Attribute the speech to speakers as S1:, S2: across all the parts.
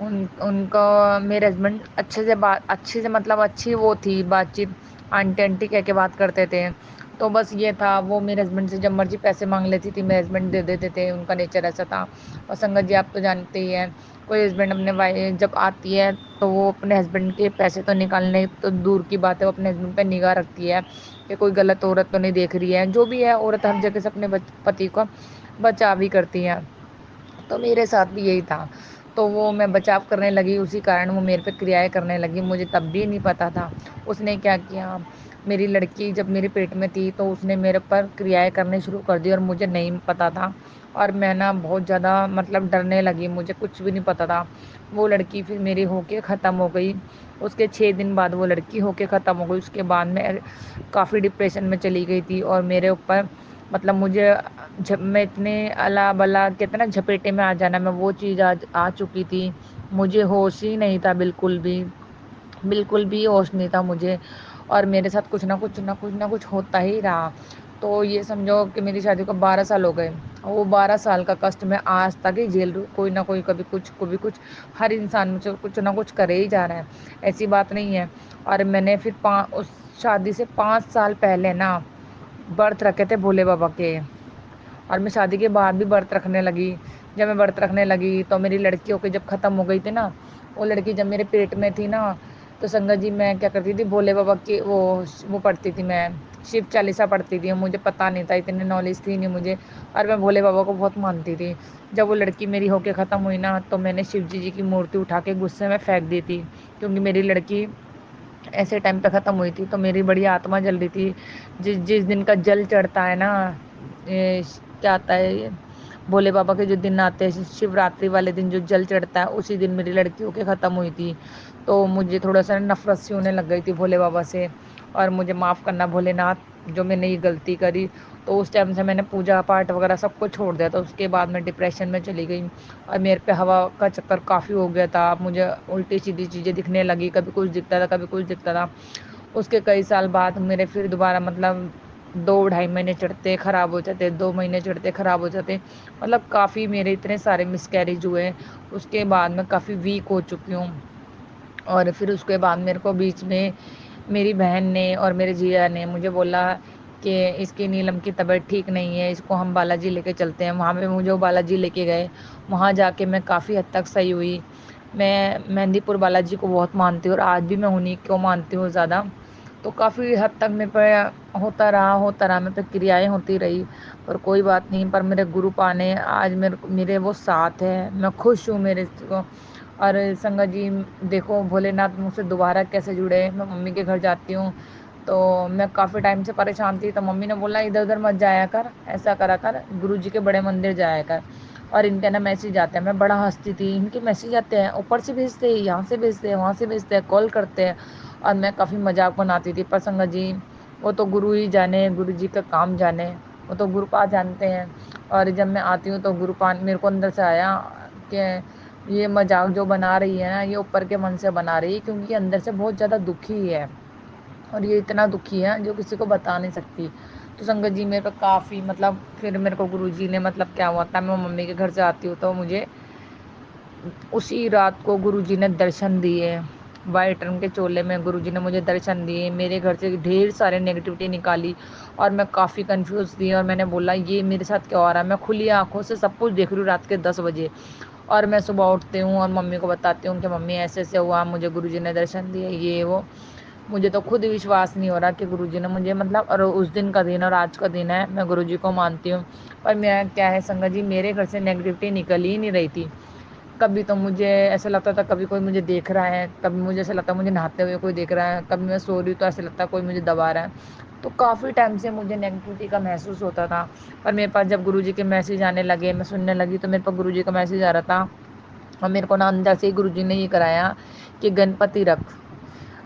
S1: ان کا میرے ہسبینڈ اچھے سے مطلب اچھی وہ تھی بات چیت، آنٹی آنٹی کہہ کے بات کرتے تھے. تو بس یہ تھا، وہ میرے ہسبینڈ سے جب مرضی پیسے مانگ لیتی تھی، میرے ہسبینڈ دے دیتے تھے، ان کا نیچر ایسا تھا. اور سنگت جی آپ تو جانتے ہی ہیں، کوئی ہسبینڈ اپنے جب آتی ہے تو وہ اپنے ہسبینڈ کے پیسے تو نکالنے تو دور کی بات ہے، وہ اپنے ہسبینڈ پہ نگاہ رکھتی ہے کہ کوئی غلط عورت تو نہیں دیکھ رہی ہے. جو بھی ہے، عورت ہر جگہ سے اپنے پتی کو بچا بھی کرتی ہے. تو میرے ساتھ بھی یہی تھا. تو وہ میں بچاؤ کرنے لگی، اسی کارن وہ میرے پہ کریائیں کرنے لگی. مجھے تب بھی نہیں پتہ تھا. اس نے کیا کیا، میری لڑکی جب میرے پیٹ میں تھی تو اس نے میرے پر کریائیں کرنے شروع کر دی، اور مجھے نہیں پتہ تھا. اور میں نا بہت زیادہ مطلب ڈرنے لگی، مجھے کچھ بھی نہیں پتہ تھا. وہ لڑکی پھر میری ہو کے ختم ہو گئی. اس کے 6 دن بعد وہ لڑکی ہو کے ختم ہو گئی. اس کے بعد میں کافی ڈپریشن میں چلی گئی تھی، اور میرے اوپر مطلب مجھے میں اتنے اللہ بلا کہتے نا جھپیٹے میں آ جانا، میں وہ چیز آ چکی تھی. مجھے ہوش ہی نہیں تھا، بالکل بھی بالکل بھی ہوش نہیں تھا مجھے. اور میرے ساتھ کچھ نہ کچھ ہوتا ہی رہا. تو یہ سمجھو کہ میری شادی کو 12 سال ہو گئے. وہ 12 سال کا کشٹ میں آج تک ہی جھیل رہی. کوئی نہ کوئی کبھی کچھ ہر انسان مجھ سے کچھ نہ کچھ کرے ہی جا رہا ہے، ایسی بات نہیں ہے. اور میں نے پھر اس شادی سے 5 سال پہلے نا برت رکھے تھے بھولے بابا کے. اور میں شادی کے بعد بھی برت رکھنے لگی. جب میں برت رکھنے لگی تو میری لڑکی ہو کے جب ختم ہو گئی تھی نا، وہ لڑکی جب میرے پیٹ میں تھی نا، تو سنگت جی میں کیا کرتی تھی، بھولے بابا کی وہ پڑھتی تھی، میں شیو چالیسا پڑھتی تھی. مجھے پتہ نہیں تھا، اتنی نالج تھی نہیں مجھے. اور میں بھولے بابا کو بہت مانتی تھی. جب وہ لڑکی میری ہو کے ختم ہوئی نا، تو میں نے شیو جی کی مورتی اٹھا کے غصے میں پھینک دی تھی. کیونکہ میری لڑکی ایسے ٹائم پہ ختم ہوئی تھی، تو میری بڑی آتما جل رہی تھی. جس دن کا جل چڑھتا ہے نا، کیا آتا ہے یہ بھولے بابا کے جو دن آتے ہیں، شیو راتری والے دن جو جل چڑھتا ہے، اسی دن میری لڑکی ہو کے ختم ہوئی تھی. تو مجھے تھوڑا سا نفرت سی ہونے لگ گئی تھی بھولے بابا سے. اور مجھے معاف کرنا بھولے ناتھ، جو میں نے یہ غلطی کری. تو اس ٹائم سے میں نے پوجا پاٹ وغیرہ سب کو چھوڑ دیا تھا. اس کے بعد میں ڈپریشن میں چلی گئی. اور میرے پہ ہوا کا چکر کافی ہو گیا تھا. مجھے الٹی سیدھی چیزیں دکھنے لگی، کبھی کچھ دکھتا تھا، کبھی کچھ دکھتا تھا. اس کے کئی سال بعد میرے پھر دوبارہ مطلب 2 ڈھائی مہینے چڑھتے خراب ہو جاتے، 2 مہینے چڑھتے خراب ہو جاتے. مطلب کافی میرے اتنے سارے مس کیریج ہوئے. اس کے بعد میں کافی ویک ہو چکی ہوں. اور پھر اس کے بعد میرے کو بیچ میں میری بہن نے اور میرے جیجا نے مجھے بولا کہ اس کی نیلم کی طبیعت ٹھیک نہیں ہے، اس کو ہم بالاجی لے کے چلتے ہیں. وہاں پہ مجھے وہ بالاجی لے کے گئے. وہاں جا کے میں کافی حد تک صحیح ہوئی. میں مہندی پور بالاجی کو بہت مانتی ہوں، اور آج بھی میں انہیں کو مانتی ہوں زیادہ. تو کافی حد تک میرے پہ ہوتا رہا میرے پہ کریائیں ہوتی رہی. اور کوئی بات نہیں، پر میرے گرو پانے آج میرے وہ ساتھ ہے. میں خوش ہوں میرے کو. اور سنگت جی دیکھو، بھولے ناتھ مجھ سے دوبارہ کیسے جڑے. میں ممی کے گھر جاتی ہوں تو میں کافی ٹائم سے پریشان تھی. تو ممی نے بولا ادھر ادھر مت جایا کر، ایسا کرا کر گرو جی کے بڑے مندر جایا کر. اور ان کے نا میسیج آتے ہیں. میں بڑا ہنستی تھی، ان کے میسیج آتے ہیں اوپر سے بھیجتے ہیں، یہاں سے بھیجتے ہیں، وہاں سے بھیجتے ہیں، کال کرتے ہیں. اور میں کافی مذاق بناتی تھی. پر سنگت جی وہ تو گرو ہی جانے، گرو جی کا کام جانے، وہ تو گرو پا جانتے ہیں. اور جب میں آتی ہوں تو گرو پان میرے کو اندر سے آیا کہ یہ مذاق جو بنا رہی ہے نا، یہ اوپر کے من سے بنا رہی ہے، کیونکہ یہ اندر سے بہت زیادہ دکھی ہے. اور یہ اتنا دکھی ہے جو کسی کو بتا نہیں سکتی. تو سنگت جی میرے کو کافی مطلب پھر میرے کو گرو جی نے مطلب کیا ہوا تھا، میں ممی کے گھر سے آتی ہوں تو مجھے اسی رات کو گرو جی نے درشن دیے. وائٹ رنگ کے چولے میں گرو جی نے مجھے درشن دیے. میرے گھر سے ڈھیر سارے نگیٹیوٹی نکالی. اور میں کافی کنفیوز تھی. اور میں نے بولا یہ میرے ساتھ کیا ہو رہا ہے. میں کھلی آنکھوں سے سب کچھ دیکھ رہی ہوں رات کے 10 بجے. اور میں صبح اٹھتی ہوں اور ممی کو بتاتی ہوں کہ ممی ایسے ایسے ہوا، مجھے گرو جی نے درشن دیے، یہ وہ. مجھے تو خود وشواس نہیں ہو رہا کہ گرو جی نے مجھے مطلب، اور اس دن کا دن اور آج کا دن ہے، میں گرو جی کو مانتی ہوں. اور میں کیا ہے سنگت جی، میرے گھر سے نگیٹیوٹی نکل ہی نہیں رہی تھی. کبھی تو مجھے ایسا لگتا تھا کبھی کوئی مجھے دیکھ رہا ہے، کبھی مجھے ایسا لگتا ہے مجھے نہاتے ہوئے کوئی دیکھ رہا ہے، کبھی میں سو رہی ہوں تو ایسا لگتا ہے کوئی مجھے دبا رہا ہے. تو کافی ٹائم سے مجھے نگیٹیوٹی کا محسوس ہوتا تھا. اور میرے پاس جب گرو جی کے میسیج آنے لگے، میں سننے لگی، تو میرے پاس گرو جی کا میسیج آ رہا تھا. اور میرے کو نا اندر سے ہی گرو جی نے یہ کرایا کہ گنپتی رکھ.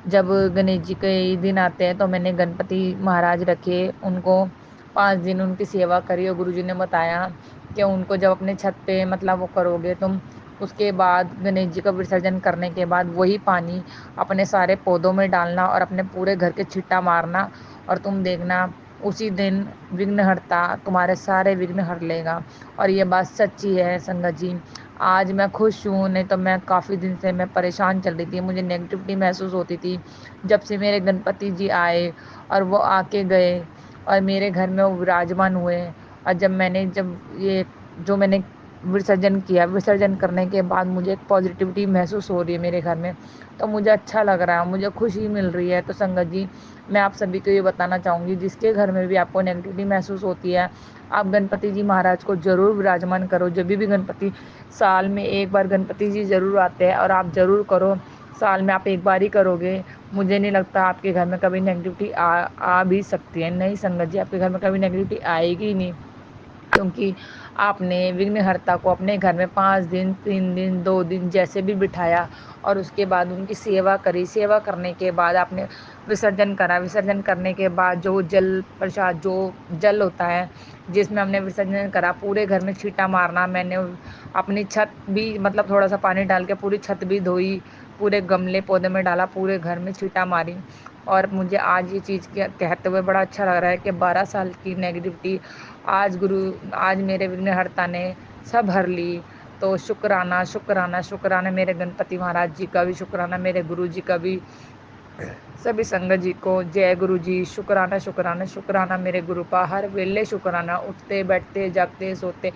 S1: جب گنیش جی کے دن آتے ہیں تو میں نے گنپتی مہاراج رکھے. ان کو 5 دن ان کی سیوا کری. اور گرو جی نے بتایا کہ ان کو جب اپنے چھت پہ مطلب وہ کرو گے تم، اس کے بعد گنیش جی کا وسرجن کرنے کے بعد وہی پانی اپنے سارے پودوں میں ڈالنا اور اپنے پورے گھر کے چھٹا مارنا. اور تم دیکھنا اسی دن وگھن ہرتا تمہارے سارے وگھن ہر لے گا. اور یہ بات سچی ہے سنگت جی. آج میں خوش ہوں، نہیں تو میں کافی دن سے میں پریشان چل رہی تھی، مجھے نیگیٹیوٹی محسوس ہوتی تھی۔ جب سے میرے گنپتی جی آئے اور وہ آ کے گئے اور میرے گھر میں وہ وراجمان ہوئے، اور جب یہ جو میں نے وسرجن کیا، وسرجن کرنے کے بعد مجھے ایک پازیٹیوٹی محسوس ہو رہی ہے میرے گھر میں، تو مجھے اچھا لگ رہا ہے، مجھے خوشی مل رہی ہے۔ تو سنگت جی، میں آپ سبھی کو یہ بتانا چاہوں گی، جس کے گھر میں بھی آپ کو نیگیٹیوٹی محسوس ہوتی ہے، آپ گنپتی جی مہاراج کو ضرور وراجمان کرو۔ جب بھی گنپتی، سال میں ایک بار گنپتی جی ضرور آتے ہیں، اور آپ ضرور کرو، سال میں آپ ایک بار ہی کرو گے، مجھے نہیں لگتا آپ کے گھر میں کبھی نیگیٹیوٹی آ بھی سکتی ہے۔ نہیں سنگت جی، آپ کے گھر میں کبھی نیگیٹیوٹی آئے گی ہی نہیں، کیونکہ آپ نے وگھنہرتا کو اپنے گھر میں 5 دن، 3 دن، 2 دن جیسے بھی بٹھایا، اور اس کے بعد ان کی سیوا کری۔ سیوا کرنے کے بعد آپ نے وسرجن کرا، وسرجن کرنے کے بعد جو جل پرساد، جو جل ہوتا ہے جس میں ہم نے وسرجن کرا، پورے گھر میں چھینٹا مارنا۔ میں نے اپنی چھت بھی، مطلب تھوڑا سا پانی ڈال کے پوری چھت بھی دھوئی، پورے گملے پودے میں ڈالا، پورے گھر میں چھینٹا ماری۔ اور مجھے آج یہ چیز کہتے ہوئے بڑا اچھا لگ رہا ہے کہ 12 سال کی نیگیٹیوٹی آج میرے وگھنہرتا نے سب ہر لی۔ تو شکرانہ شکرانہ شکرانہ میرے گنپتی مہاراج جی کا بھی، شکرانہ میرے گرو جی کا بھی، سبھی سنگت جی کو جے گرو جی۔ شکرانہ شکرانہ شکرانہ میرے گرو کا، ہر ویلے شکرانہ، اٹھتے بیٹھتے جاگتے سوتے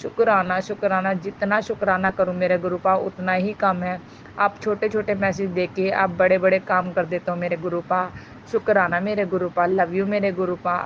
S1: شکرانہ شکرانہ۔ جتنا شکرانہ کروں میرے گرو کا اتنا ہی کم ہے۔ آپ چھوٹے چھوٹے میسج دے کے آپ بڑے بڑے کام کر دیتے ہو میرے گرو کا۔ شکرانہ میرے گرو کا، لو یو میرے گرو کا۔